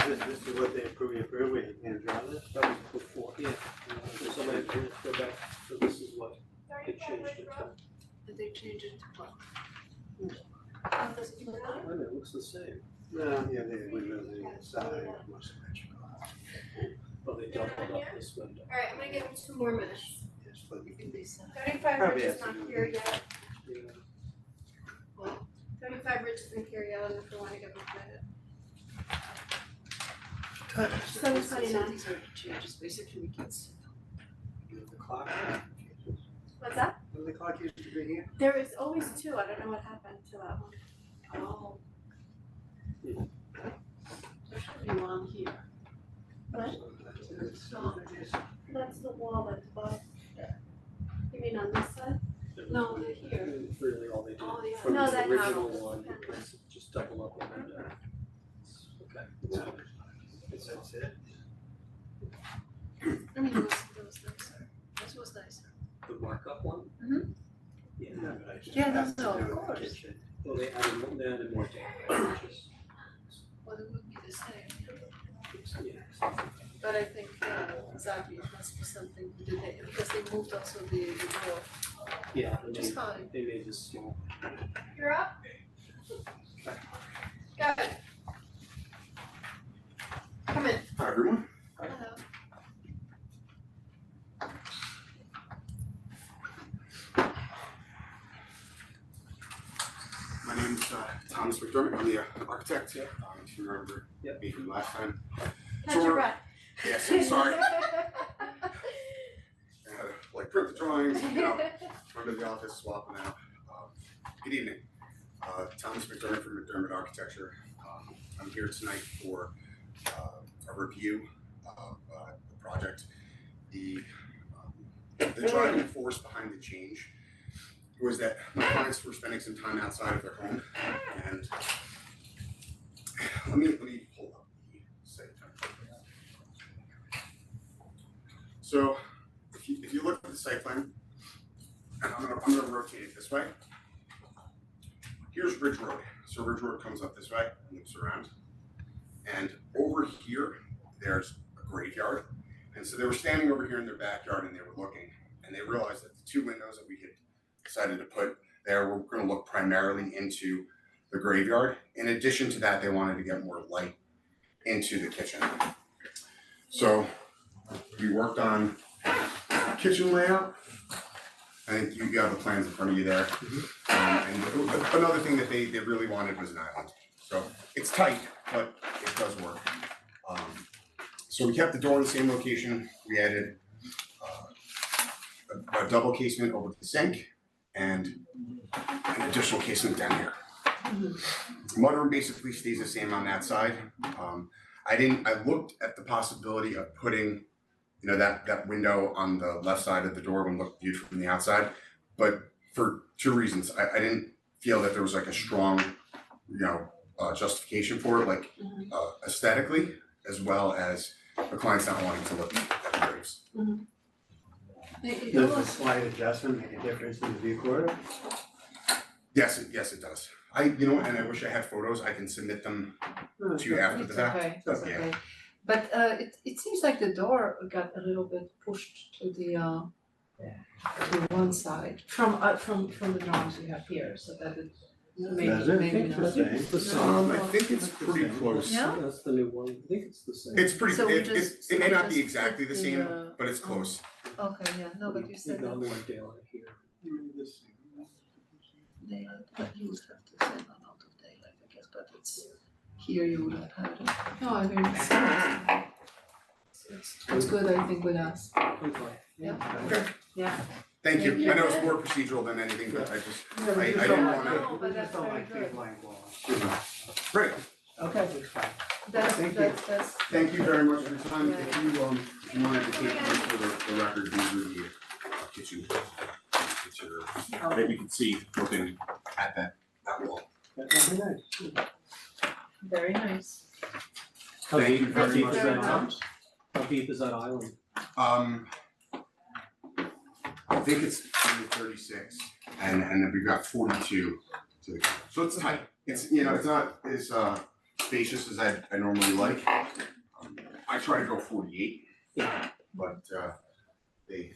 So this is what they approved, where you can't draw this? That was before. Yeah. So somebody has to go back, so this is what it changed it to. Did they change it to what? I mean, it looks the same. No, yeah, they windows on the side, most electrical. Well, they doubled up this window. Alright, I'm gonna give him 2 more minutes. Just flip You can be set. 35 Probably Rich is has to not do here with yet. Yeah. 35 Rich isn't here yet, and if we wanna give him credit. So 7:29. these are the changes, basically we can see. The clock. What's that? Well, the clock used to be here. There is always 2, I don't know what happened to that one. Oh. There should be one here. What? No. That's the wall that's above there. You mean on this side? No, they're here. Really all they did. Oh, yeah. From No, the that original happens. one, was just double up the window. Okay. That's it. I mean, it was nicer. This was nicer. The markup one? Mhm. Yeah. Yeah, that's no, of course. Well, they added more data, which is, Well, it would be the same. yeah. But I think, exactly, it must be something to do there, because they moved also the door, Yeah, which is fine. they made this small. You're up? Go ahead. Come in. Hi, everyone. Hello. My name's Thomas McDermott. I'm the architect. If you remember Yep. me from last time. Catch your breath. Yes, I'm sorry. Like print the drawings, come to the office, swap them out. Good evening. Thomas McDermott from McDermott Architecture. I'm here tonight for a review of the project. The driving force behind the change was that my clients were spending some time outside of their home, and let me pull up the site. So if you look at the site plan, and I'm gonna rotate it this way. Here's Ridge Road. So Ridge Road comes up this way and loops around, and over here there's a graveyard. And so they were standing over here in their backyard and they were looking, and they realized that the 2 windows that we had decided to put there were going to look primarily into the graveyard. In addition to that, they wanted to get more light into the kitchen. So we worked on kitchen layout. I think you have the plans in front of you there. And another thing that they really wanted was an island. So it's tight, but it does work. So we kept the door in the same location. We added a double casement over the sink and an additional casement down here. Mudroom basically stays the same on that side. I looked at the possibility of putting, that window on the left side of the door when viewed from the outside, but for 2 reasons. I didn't feel that there was like a strong, justification for it, like aesthetically, as well as the client's not wanting to look at the graves. It Does a was, slight adjustment make a difference in the view corridor? Yes, it does. And I wish I had photos. I can submit them to you after the it's fact. okay, it's Yeah. okay. But it seems like the door got a little bit pushed to the to one side from the drawings we have here, so that it Does it? I maybe think not. it's the It's the same. same. I think it's pretty close. Yeah? That's the new one, I think it's the same. It's pretty, So we it just- it may so we not be just exactly put the the, same, but it's close. Okay, yeah, no, but you said Got that more daylight here. daylight, but you would have the same amount of daylight, I guess, but it's here you would have had it. No, I mean, it's good, I think, with us. I'm fine. Yeah. Okay, Yeah. thank you. Thank you. I know it's more procedural than anything, but I just, Yeah, we I just didn't don't wanna- like- No, but we that's just don't very like good. big blank walls. Great, Okay, it's fine. That's, Thank you. that's, thank you very much for your time. If you wanted to take this for the record, these are the kitchen. That you can see looking at that wall. That's very nice. very nice. How Thank deep, you how very deep much is for that your island? How deep is that island? I think it's under 36, and then we've got 42 to the, so it's tight. It's, it's not as spacious as I normally like. I try to go 48, Yeah. but they,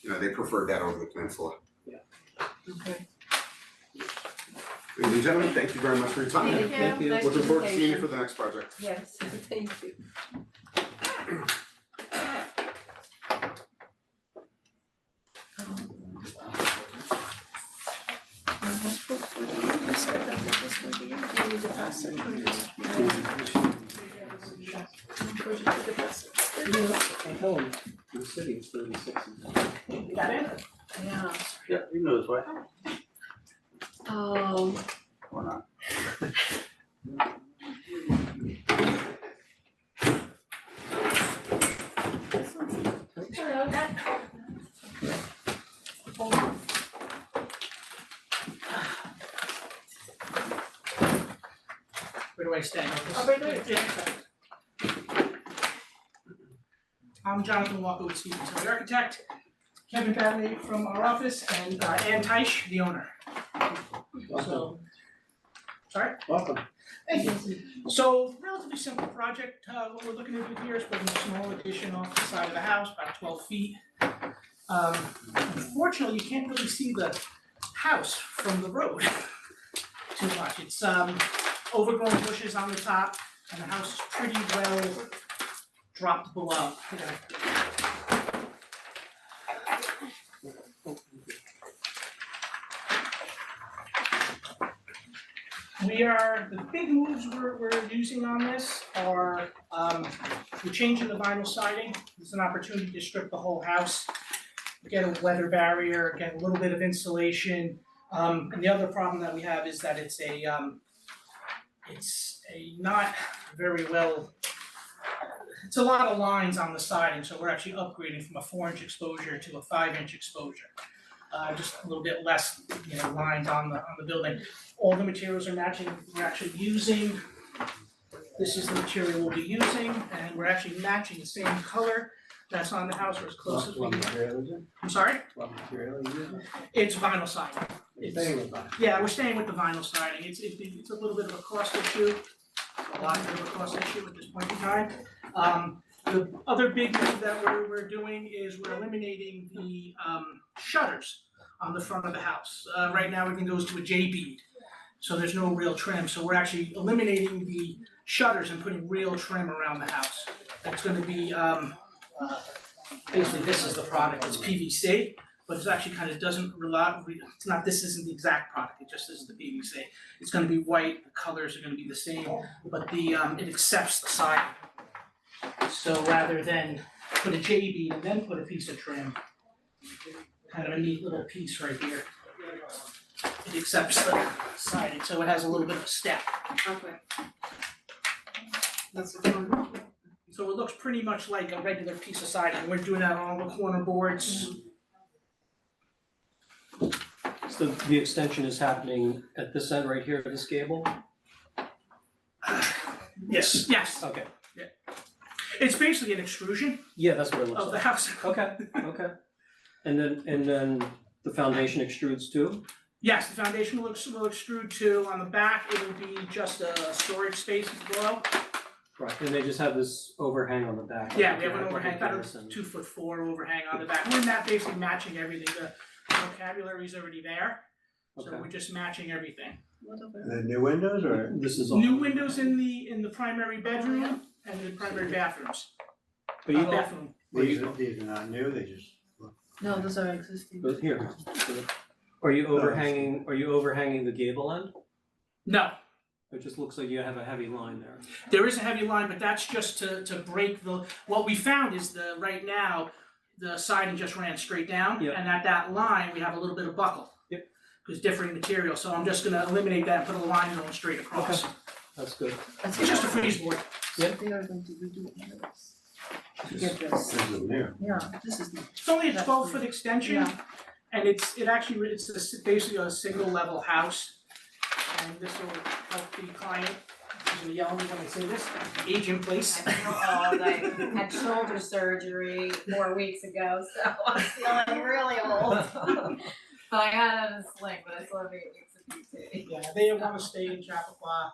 they preferred that over the peninsula. Okay. Ladies and gentlemen, thank you very much for your time. Thank you. Nice Looking forward to seeing you presentation. for the next project. Yes, thank you. I tell him the city is 36. Yeah. Yeah, he knows, right? Or not. Where do I stand? right there. I'm Jonathan Walker with Stevens, the architect, Kevin Batley from our office, and Ann Teich, the owner. So, sorry? Welcome. Thank you. So, relatively simple project, what we're looking to do here is put a small addition off the side of the house, about 12 feet. Unfortunately, you can't really see the house from the road too much. It's overgrown bushes on the top, and the house is pretty well dropped below. The big moves we're using on this are, we're changing the vinyl siding. It's an opportunity to strip the whole house, get a weather barrier, get a little bit of insulation. And the other problem that we have is that it's a not very well, it's a lot of lines on the siding, so we're actually upgrading from a 4-inch exposure to a 5-inch exposure. Just a little bit less, lines on the building. All the materials are matching. We're actually using, this is the material we'll be using, and we're actually matching the same color that's on the house or as close as we What can. material is it? I'm sorry? What material is it? It's vinyl siding. You're staying with that? Yeah, we're staying with the vinyl siding. It's a little bit of a cost issue, a lot of a cost issue at this point in time. The other big move that we're doing is we're eliminating the shutters on the front of the house. Right now, everything goes to a J-bead, so there's no real trim. So we're actually eliminating the shutters and putting real trim around the house. That's gonna be, basically this is the product, it's PVC, but it's actually kind of doesn't rely, this isn't the exact product, it just isn't the PVC. It's gonna be white, the colors are gonna be the same, but it accepts the siding. So rather than put a J-bead and then put a piece of trim, kind of a neat little piece right here. It accepts the siding, so it has a little bit of a step. Okay. That's a good one. So it looks pretty much like a regular piece of siding. We're doing that on all the corner boards. So the extension is happening at this end right here, this gable? Yes. Okay, It's basically an extrusion yeah, that's what it looks of the like. house. Okay. And then the foundation extrudes too? Yes, the foundation will extrude too. On the back, it'll be just a storage space below. Right, and they just have this overhang on the back. Yeah, we have an like a overhang, about a garrison. 2'4" overhang on the back. We're basically matching everything. The vocabulary is already there, so Okay. we're just matching everything. The new windows or? This is all. New windows in the primary bedroom and the primary bathrooms. But you, Bathroom. These are not new, they just. No, those are existing. but here, are you overhanging the gable end? No, It just looks like you have a heavy line there. there is a heavy line, but that's just to break what we found is right now, the siding just ran straight down. Yep. And at that line, we have a little bit of buckle. Yep. Because differing material, so I'm just gonna eliminate that and put a line going straight across. Okay. That's good. That's It's just a freeze board. They are going to redo this. To get this. This is new. Yeah, this is new. It's only a 12-foot extension. Yeah. And it's basically a single level house. And this will help the client, he's gonna yell at me when I say this, age in place. I had shoulder surgery 4 weeks ago, so I'm feeling really old. But I got out of the sling, but I still have 8 weeks of PT. Yeah, they want to stay in Chappaqua,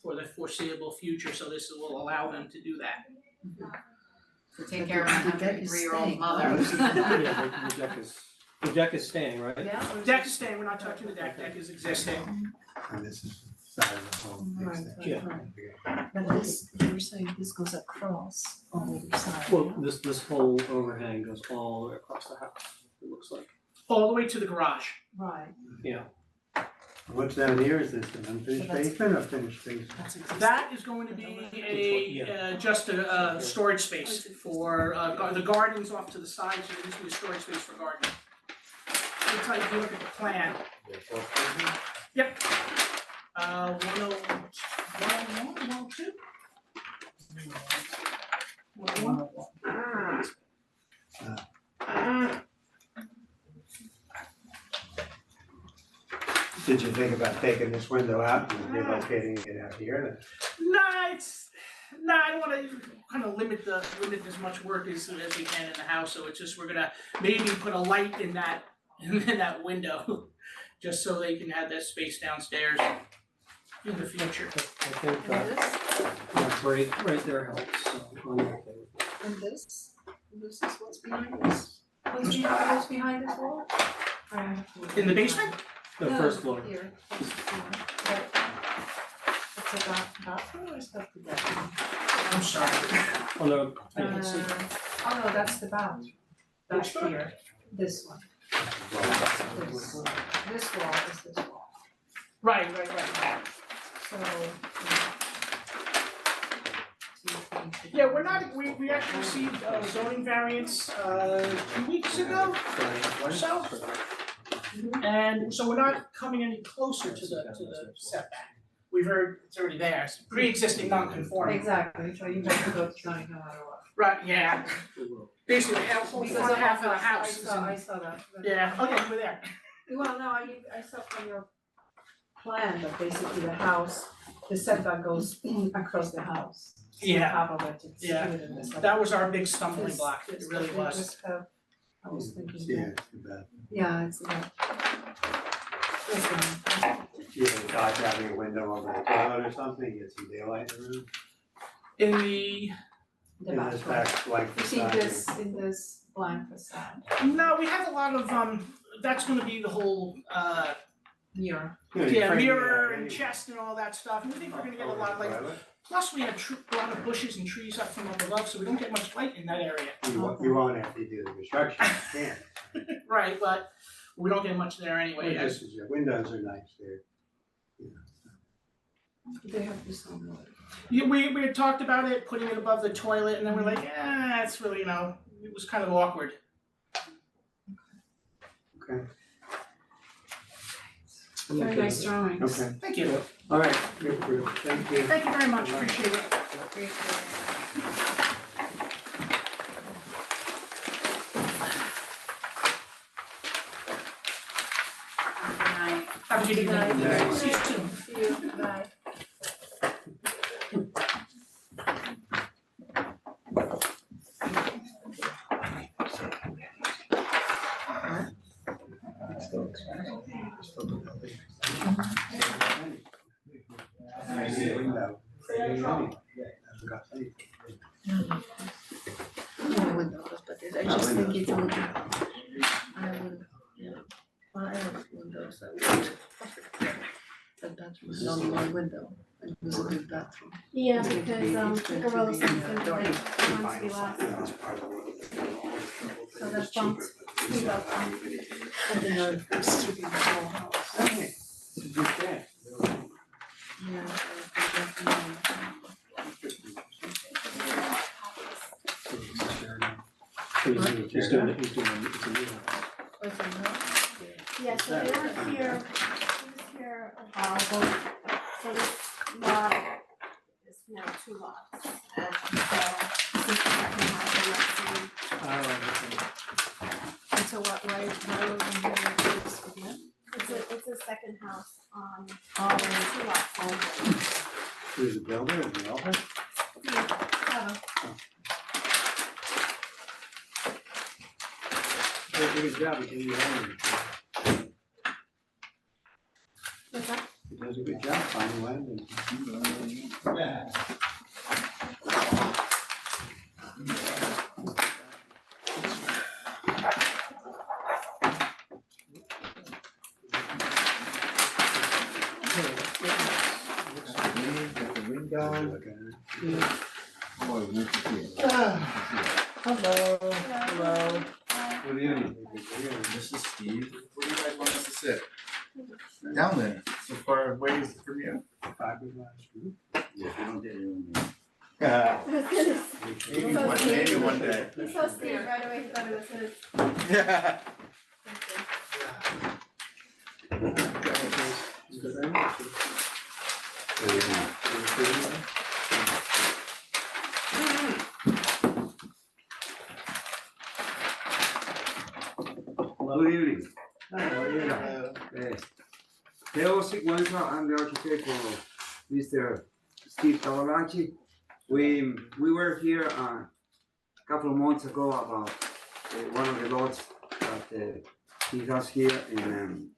for the foreseeable future, so this will allow them to do that. To take care of my The deck is 103-year-old staying. mother. The deck is staying, right? Yeah, or is Deck it- is staying, we're not touching the deck, deck is existing. And this is the side of the home. the Right, extension. right. But this, you were saying this goes across on the other side. Well, this whole overhang goes all the way across the house, it looks like. All the way to the garage. Right, What's down here, is this an unfinished So that's- basement or finished basement? that's existing. That is going to be just a storage space for, the gardens off to the side, so there's gonna be a storage space for gardening. Looks like if you look at the plan. Yep. 102? 101? Did you think about taking this window out and relocating it out here? I don't wanna kind of limit as much work as we can in the house, so it's just, we're gonna maybe put a light in that window, just so they can have that space downstairs in the future. I think And this, right there helps, so I'm okay with it. and this is what's behind this. What's behind this wall? In the basement? The first floor. Here, first floor. Right. It's a bathroom or is that the bedroom? I'm sorry. Oh, no, I can see. Oh no, that's the bathroom. That's Which one? here, this one. This wall is this wall. Right. So. Yeah, we're not, we actually received a zoning variance 2 weeks ago or so. And so we're not coming any closer to the setback. We've heard it's already there, it's pre-existing non-conforming. Exactly, so you have to go to zoning no matter what. Right, yeah, We will. basically, the whole Because front half of the I house is saw, I in, saw that. yeah, okay, we're there. Well, no, I saw from your plan that basically the house, the setback goes across the house. So Yeah. half of it is Yeah. included in the setback. That was our big stumbling This- block, it this really that we was. just have- I was thinking Yeah, that, it's too bad. yeah, it's about. This one. Do you have a thought of having a window over the toilet or something, get some daylight in the room? In the, The In this bathroom. back blank You see facade this, in this blank facade, no, we have a lot of, that's gonna be the whole, mirror. here. You yeah, frame it mirror out and anyway. chest and all that stuff, and we think we're gonna get a lot of light. Toilet? Plus, we have a lot of bushes and trees up from up above, so we don't get much light in that area. You won't have to do the construction, you can. Right, but we don't get much there anyway. Just as your windows are nice there. They have this on wood. Yeah, we had talked about it, putting it above the toilet, and then we're like, it's really, it was kind of awkward. Okay, Very nice drawings. okay, Thank you. all right, good, thank you. Thank you very much, appreciate it. Have a good evening. Good night. See you soon. See you, bye. Window. No windows, but I just think it would, I would, yeah, well, I have windows that would. But that was only one window, and it was a big bathroom. Yeah, It's going to be- because it's going the to Gorillas be, is gonna be like, it wants to be last. So that's bumped. We love them. And then it's to be the whole house. Hey, it's a good day. Yeah, I would recommend. He's doing it, it's a new house. Was it not? Yeah, so they were here, he was here a while ago, so this lot is now 2 lots. And so this is the second house on that side. And so why were we here to this again? It's a second house on Oh, 2 lots. Who's the builder and the owner? He does a good job, he can be on. What's that? He does does a good job finding landings. Get the wind going. Boy, nice to see you. Hello, hello. Good evening. This is Steve. Where do you guys want us to sit? Down there, so far away from you. Fiberglass roof? Yeah, we don't get Maybe one day. He saw Steve right away, he thought it was his. Yeah. Good evening. Teo Sigüenza, I'm the architect for Mr. Steve Cavallacci. We were here a couple of months ago about one of the lots that he has here in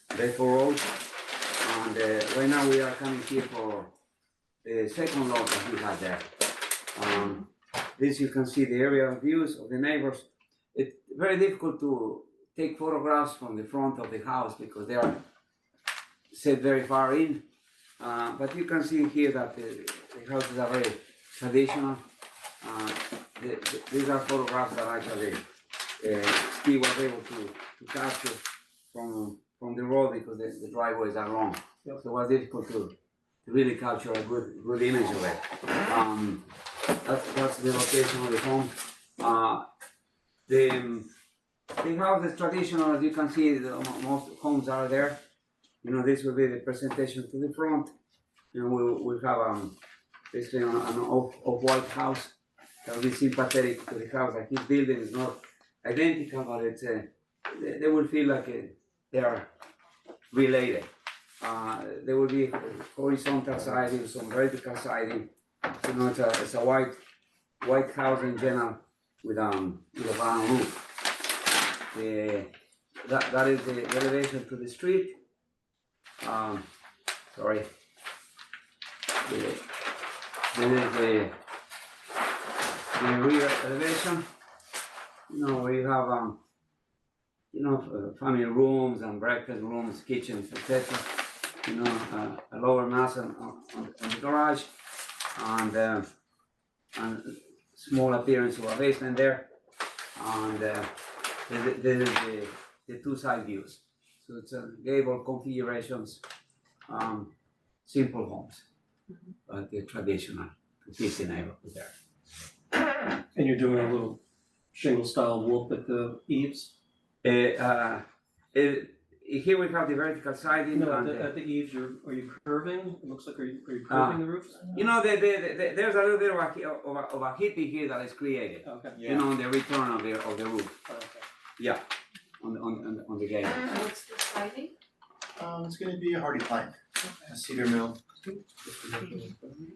Bedford Road. And right now we are coming here for the second lot that he had there. This you can see the aerial views of the neighbors. It's very difficult to take photographs from the front of the house because they are set very far in. But you can see here that the houses are very traditional. These are photographs that actually Steve was able to capture from the road because the driveways are long. So it was difficult to really capture a good image of it. That's the location of the home. The house is traditional, as you can see, most homes are there. You know, this will be the presentation to the front. You know, we'll have basically an off-white house that will be sympathetic to the house. Like his building is not identical, but it's they will feel like they are related. There will be horizontal siding, some vertical siding. You know, it's a white house in general with a round roof. That is the elevation to the street. Sorry. This is the rear elevation. You know, we have family rooms and breakfast rooms, kitchens, etc. You know, a lower mass on the garage, and small appearance of a basement there, and this is the two side views. So it's a gable configurations, simple homes, but they're traditional, peace and neighborhood there. And you're doing a little shingle style wall at the eaves? Here we have the vertical siding. No, and at the eaves, are you curving? It looks like, are you curving the roofs? you know, there's a little bit of a hippie here that is created. Okay. You know, on the return of the roof. Okay. Yeah, on the gate. What's the siding? It's gonna be a hardy plank, a cedar mill.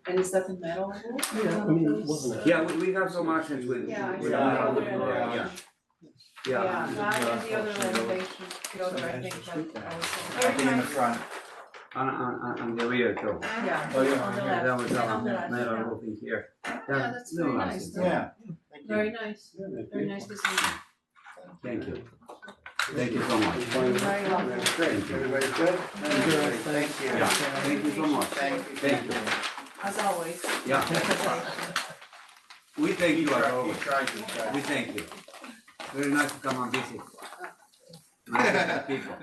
And is that the metal? Yeah, I mean, wasn't it? Yeah, we have some accents with. Yeah, with yeah. metal. Yeah. Yeah. Not in the other renovation, the other, I think, but Nothing in the front. And the rear too. yeah, Oh, yeah. on the Yeah, left. that was And on the a left, metal yeah. roofing here. Yeah, that's real very nice. Yeah. Thank you. Very nice, very nice to see. Thank you. Thank you so much. You're very welcome. Thank you. Everybody good? Good. Thank you. Yeah, thank you so much. Thank you. Thank you. As always. Yeah. We thank you as You always. tried, you tried. We thank you. Very nice to come and visit. Nice to meet people.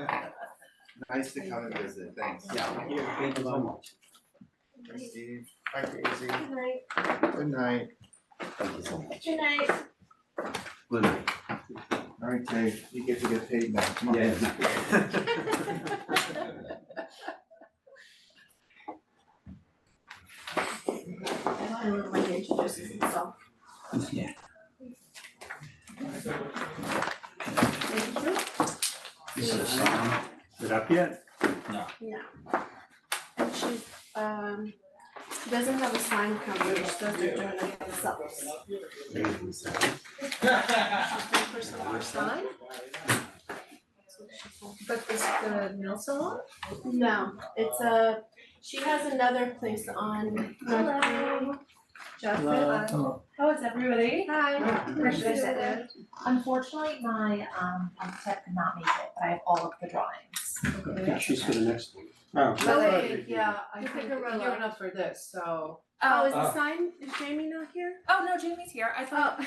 Nice to come and visit, thanks. Yeah, thank you so much. Thanks, Steve. Bye, Daisy. Good night. Good night. Thank you so much. Good night. Good night. All right, Dave, you get to get paid now, come on. Yeah. I would like to introduce himself. Yeah. Thank you. Is it up yet? And she doesn't have a sign company, she does it during herself. She's looking for some more sign. But this, the a nail salon? No, it's a, she has another place on North Green. Jessica. Oh, it's everybody. Hi. Where should I sit down? Unfortunately, my architect could not make it, but I have all of the drawings. I think she's for the next one. Oh. Okay, yeah, I You think pick a row you're up. not for this, so. Oh, is the sign, is Jamie not here? Oh, no, Jamie's here. I thought,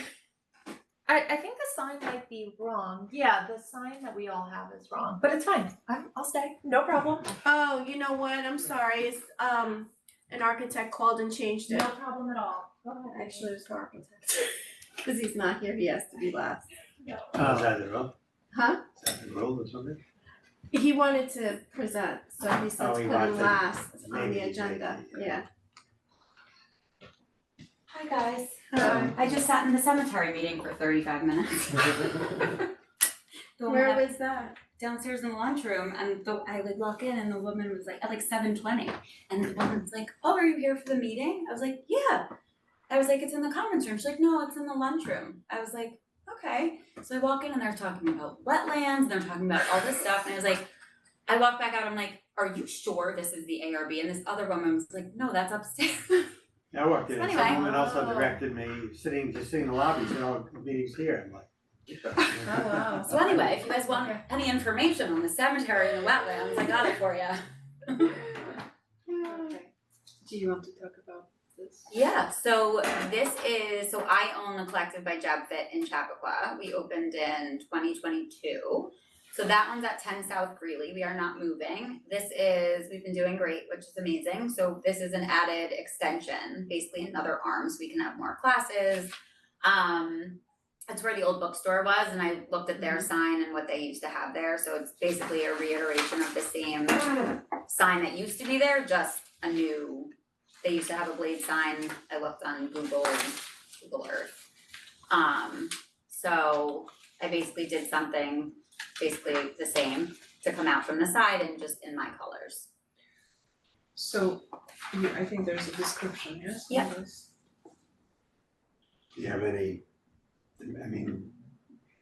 Oh, I think the sign might be wrong. Yeah, the sign that we all have is wrong, but it's fine. I'll stay, no problem. oh, you know what, I'm sorry, it's, an architect called and changed it. No problem at all. Go ahead. Actually, it was the architect. Cause he's not here, he has to be last. Is that the rule? Huh? Is that the rule or something? He wanted to present, so he said Oh, to he put him wanted- last on maybe the he agenda, did, yeah. Hi, guys. Hi. I just sat in the cemetery meeting for 35 minutes. The one Where that- was that? downstairs in the lunchroom, and I would walk in and the woman was like, at like 7:20, and the woman's like, oh, are you here for the meeting? I was like, yeah. I was like, it's in the conference room. She's like, no, it's in the lunchroom. I was like, okay. So I walk in and they're talking about wetlands, and they're talking about all this stuff, and I was like, I walk back out, I'm like, are you sure this is the ARB? And this other woman was like, no, that's upstairs. I walked in and Anyway. someone also directed me, just sitting in the lobby, said, oh, the meeting's here, I'm like. Oh, wow. So anyway, if you guys want any information on the cemetery and the wetlands, I got it for you. Okay. Do you want to talk about this? Yeah, so so I own the Collective by JabFit in Chappaqua. We opened in 2022. So that one's at 10 South Greeley. We are not moving. We've been doing great, which is amazing. So this is an added extension, basically another arm, so we can have more classes. It's where the old bookstore was, and I looked at their sign and what they used to have there. So it's basically a reiteration of the same sign that used to be there, just a new, they used to have a blade sign. I looked on Google Earth. So I basically did something basically the same to come out from the side and just in my colors. So, I think there's a description, yes? Yeah. on this? Do you have any, I mean,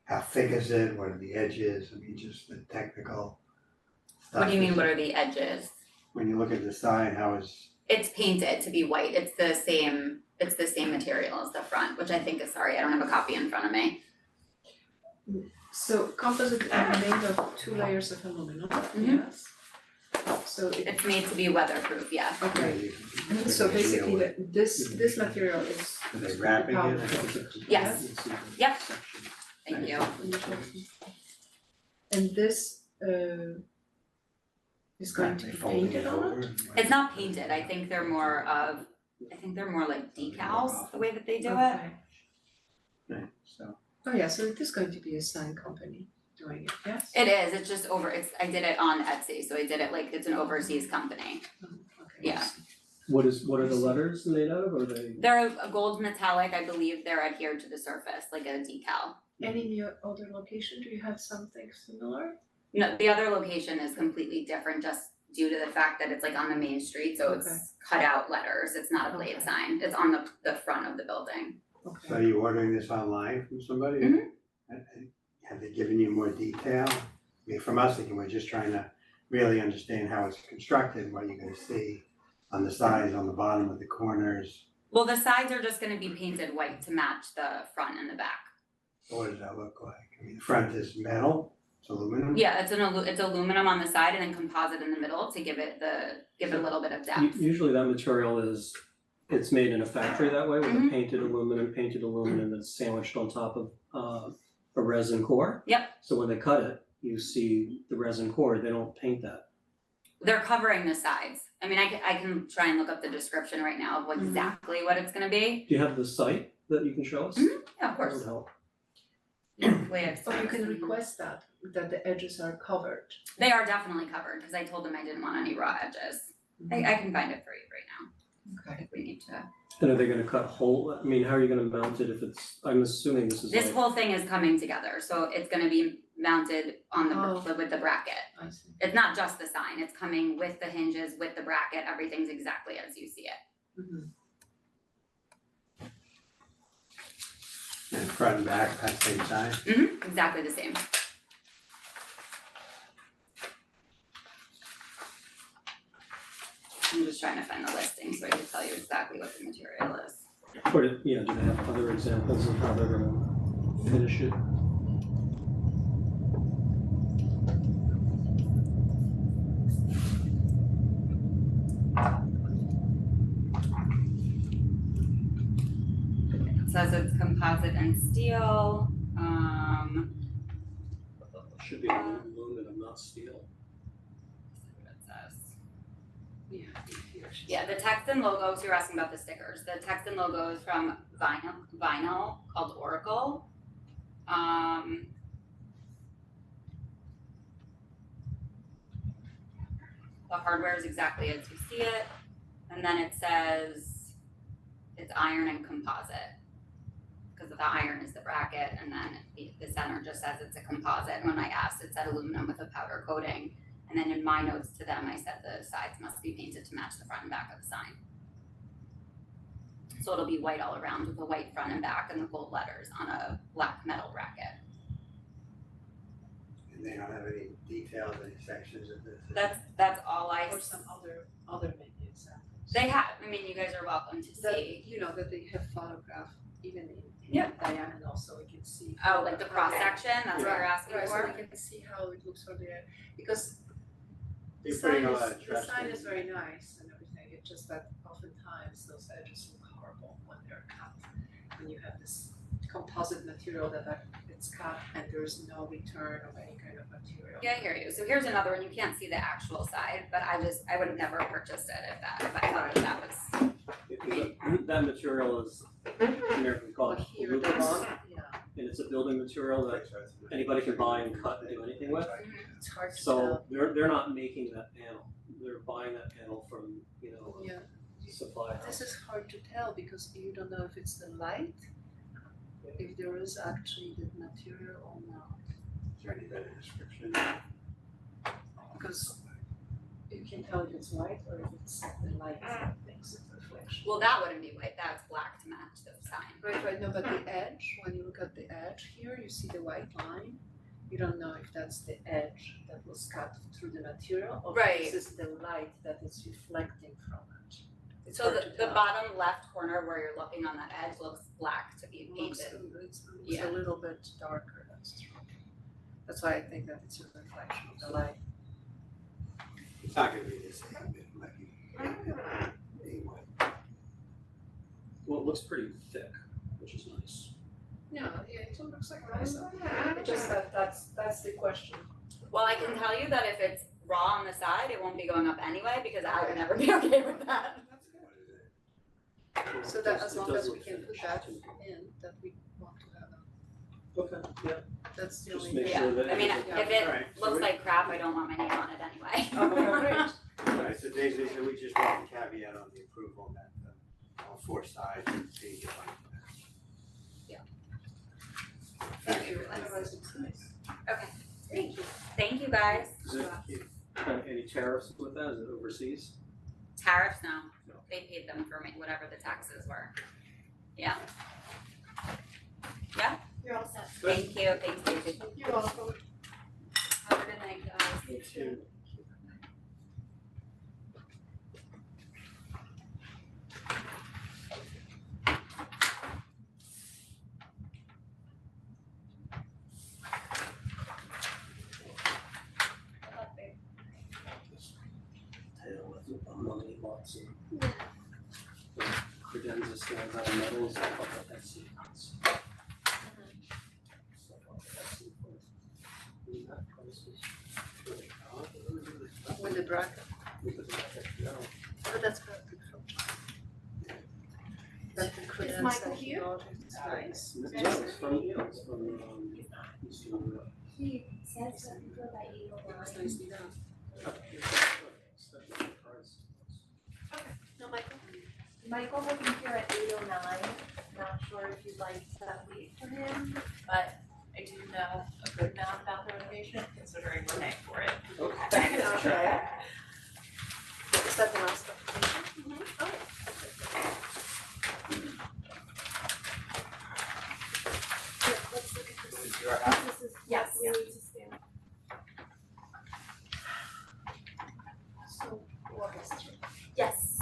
how thick is it, what are the edges, I mean, just the technical stuff. What do you mean, what are the edges? When you look at the sign, how is, It's painted to be white. It's the same material as the front, which I think is, sorry, I don't have a copy in front of me. So composite is made of 2 layers of aluminum, Mhm. yes? So it, It's made to be weatherproof, yeah. okay, so basically this material is. are they wrapping it? powder. Yes. Yep. Thank you. And this is going to They be folding painted on it? over? It's not painted. I think they're more like decals, the way that they do it. Okay. Right, so, Oh yeah, so it is going to be a sign company doing it, yes? It is, it's just I did it on Etsy, so I did it like it's an overseas company. Okay. Yeah. What are the letters made out of, or are they? They're a gold metallic, I believe they're adhered to the surface, like a decal. And in your other location, do you have something similar? No, the other location is completely different just due to the fact that it's like on the main street, so Okay. it's cut out letters, it's not a blade Okay. sign, it's on the front of the building. Okay. so are you ordering this online from somebody? Mhm. And have they given you more detail? I mean, from us, again, we're just trying to really understand how it's constructed, and what you're gonna see on the sides, on the bottom of the corners. Well, the sides are just gonna be painted white to match the front and the back. What does that look like? I mean, the front is metal, it's aluminum. Yeah, it's aluminum on the side and then composite in the middle to give it a little bit of depth. Usually that material it's made in a factory that way with Mhm. a painted aluminum that's sandwiched on top of a resin core. Yep. So when they cut it, you see the resin core, they don't paint that. They're covering the sides. I mean, I can try and look up the description right now of what exactly what it's gonna be. Do you have the site that you can show us? Yeah, of That course. would help. Way I've Or you seen can it. request that the edges are covered. They are definitely covered, because I told them I didn't want any raw edges. I can find it for you right now. Okay. If we need to. And are they gonna cut hole, I mean, how are you gonna mount it if it's, I'm assuming this is This like, whole thing is coming together, so it's gonna be mounted on Oh. with the bracket. I see. It's not just the sign, it's coming with the hinges, with the bracket, everything's exactly as you see it. Mhm. And front and back, at the same time. Exactly the same. just trying to find the listing so I can tell you exactly what the material is. Or, do they have other examples of how they're gonna finish it? It says it's composite and steel, Should be aluminum, not steel. what it says. Yeah, the text and logos, you're asking about the stickers, the text and logo is from vinyl called Oracle. The hardware is exactly as you see it, and then it says it's iron and composite. Cause the iron is the bracket, and then the center just says it's a composite. When I asked, it said aluminum with a powder coating. And then in my notes to them, I said the sides must be painted to match the front and back of the sign. So it'll be white all around with the white front and back and the gold letters on a black metal bracket. And they don't have any details, any sections of this? That's all I, Or some other maybe examples. they have, I mean, you guys are welcome to That, see. that they have photographed even in Yeah. diagonal, so we can see. Oh, like the cross section, that's what you're asking Right, so for? we can see how it looks from there, because the You're sign putting a is, lot of the trust sign in is it. very nice and everything, it's just that oftentimes those edges look horrible when they're cut. When you have this composite material it's cut and there's no return of any kind of material. Yeah, I hear you. So here's another one. You can't see the actual side, but I would have never purchased it if I thought that was. That material is generically called But here Aluminum, yeah, and it's a building material that anybody can buy and cut and do anything with. it's hard to So tell. they're not making that panel, they're buying that panel from, Yeah, a supply house. this is hard to tell because you don't know if it's the light, if there is actually the material or not. Is there any better description? Because you can tell if it's white or if it's the light that makes it reflection. Well, that wouldn't be white. That's black to match the sign. Right, no, but the edge, when you look at the edge here, you see the white line. You don't know if that's the edge that was cut through the material or Right. if this is the light that is reflecting from it. It's So hard to the tell. bottom left corner where you're looking on that edge looks black to be Looks, painted. it's Yeah. a little bit darker, that's true. That's why I think that it's a reflection of the light. It's not gonna be the same, it might be anyway. Well, it looks pretty thick, which is nice. Yeah, it looks like nice. It's just that's the question. Well, I can tell you that if it's raw on the side, it won't be going up anyway because I would never be okay with that. So that as long as we can put that in, that we want to have, Okay, yeah. that's the Just only. make Yeah, sure that I mean, everything- if it Alright, so looks we- like crap, I don't want my name on it anyway. Great. Alright, so Daisy, so we just want the caveat on the approval that all four sides and page of like Yeah. Thank you. Otherwise it's nice. Okay, thank you. Thank you, guys. Is it, any tariffs with that, is it overseas? Tariffs, no. They paid them for whatever the taxes were. Yeah. Yeah, You're all set. thank you. Thanks, Daisy. You're welcome. Have a good night, guys. You too. Tail with aluminum lots and credenza stands out of metals, I thought that had sequence. With the bracket, but that's good. But the credenza Michael here? is nice. It's from Eastern Europe. He said something good about you. It's nicely done. No, Michael? Michael will be here at 8:09, not sure if you'd like to wait for him, but I do know a good amount about the renovation, considering we're paying for it. Okay. Okay. Is that the last application? Yeah, let's look at this. Is your house? This is Yes. what we need to stand. So, what is it? Yes.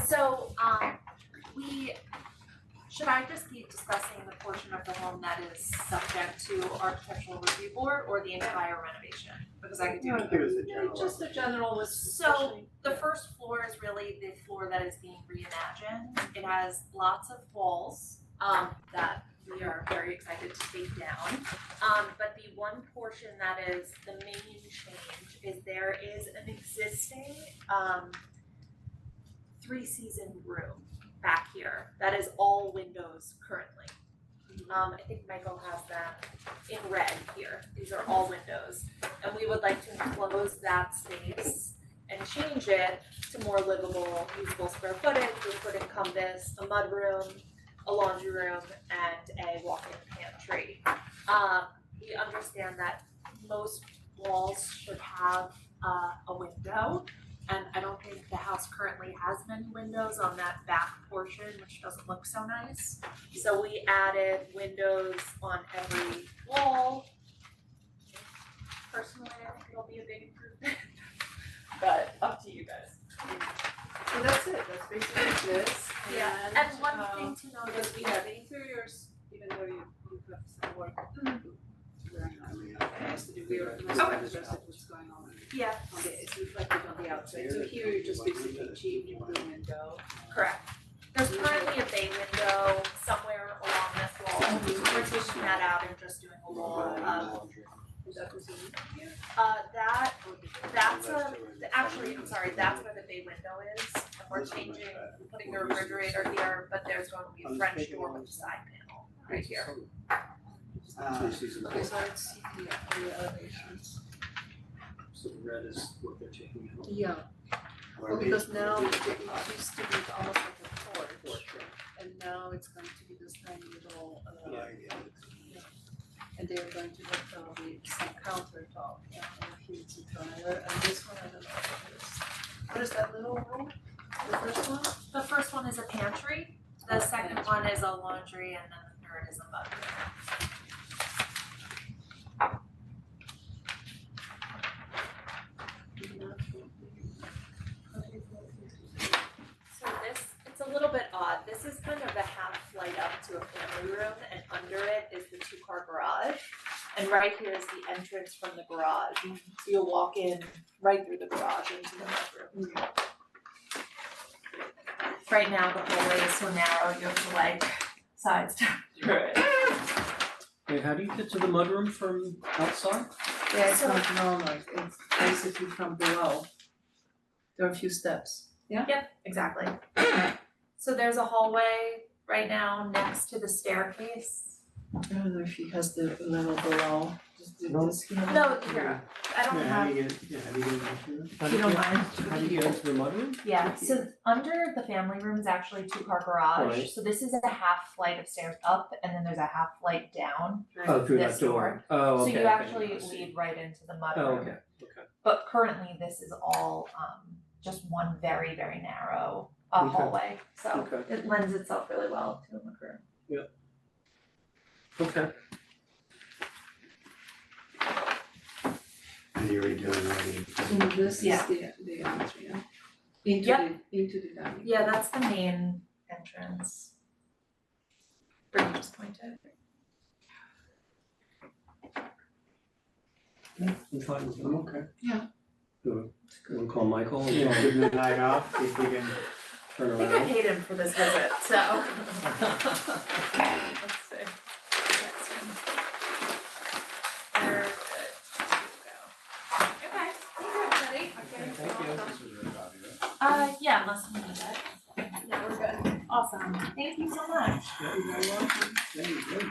portion of the home that is subject to architectural review board or the entire renovation? Because I could do Give us a general. Just a general was So the first floor is really the floor that is being reimagined. It has lots of walls that we are very excited to take down. But the one portion that is the main change is there is an existing 3-season room back here that is all windows currently. I think Michael has that in red here. These are all windows. And we would like to enclose that space and change it to more livable, usable square footage. We would encompass a mudroom, a laundry room, and a walk-in pantry. We understand that most walls should have a window, and I don't think the house currently has many windows on that back portion, which doesn't look so nice. So we added windows on every wall. Personally, I think it'll be a big improvement, but up to you guys. So that's it, that's basically this. Yeah, and one thing to note is Because we have interiors, even though you have some work to do. Has to do, we are interested what's going on. yeah, Okay, it's reflected on the outside, so here you're just basically changing the window. correct. There's currently a bay window somewhere along this wall. We're taking that out and just doing a wall of Is that what's in here? that's actually, I'm sorry, that's where the bay window is. And we're changing, putting the refrigerator here, but there's going to be a French door with a side panel right here. Okay, so it's the elevations. So the red is what they're taking out. Yeah, well, because now it used to be almost like a porch, and now it's going to be this tiny little, and they're going to have probably some countertop, and here it's a dryer, and this one, I don't know what it is. What is that little room, the first one? The first one is a pantry, the second one is a laundry, and then the third is a mudroom. So this, it's a little bit odd, this is kind of the half flight up to a family room, and under it is the 2-car garage. And right here is the entrance from the garage, so you'll walk in right through the garage into the mudroom. Right now, the hallway is so narrow, you have to like sidestep through it. Wait, how do you get to the mudroom from outside? Yeah, it's not normal, it's basically from below. There are a few steps. Yep, exactly. So there's a hallway right now next to the staircase. I don't know if he has the level below, does he have? No, here, I don't How have, do you get, how do you get into it? How If do you you don't get, mind. how do you get into the mudroom? yeah, so under the family room is actually 2-car garage. Right. So this is a half flight of stairs up and then there's a half flight down. Oh, through This that door. Oh, okay. So you okay, actually I see. lead right into the Oh, mudroom. okay, okay. But currently this is all just one very, very narrow Okay. hallway. So Okay. it lends itself really well to a mudroom. Okay. And you're redoing already. And this is Yeah. the entry, yeah? Into Yep. into the dining. Yeah, that's the main entrance. Brittany just pointed. I'm fine with that. Okay. Yeah. We'll call Michael and Yeah, give them the night off, see if we can. turn I think I around. paid him for this visit, so. Let's see. We're good. Okay, thank you, everybody. Thank you. This was really obvious. Yeah, unless we need it. Yeah, we're good. Awesome. Thank you so much. Yeah, you're very welcome. Very good.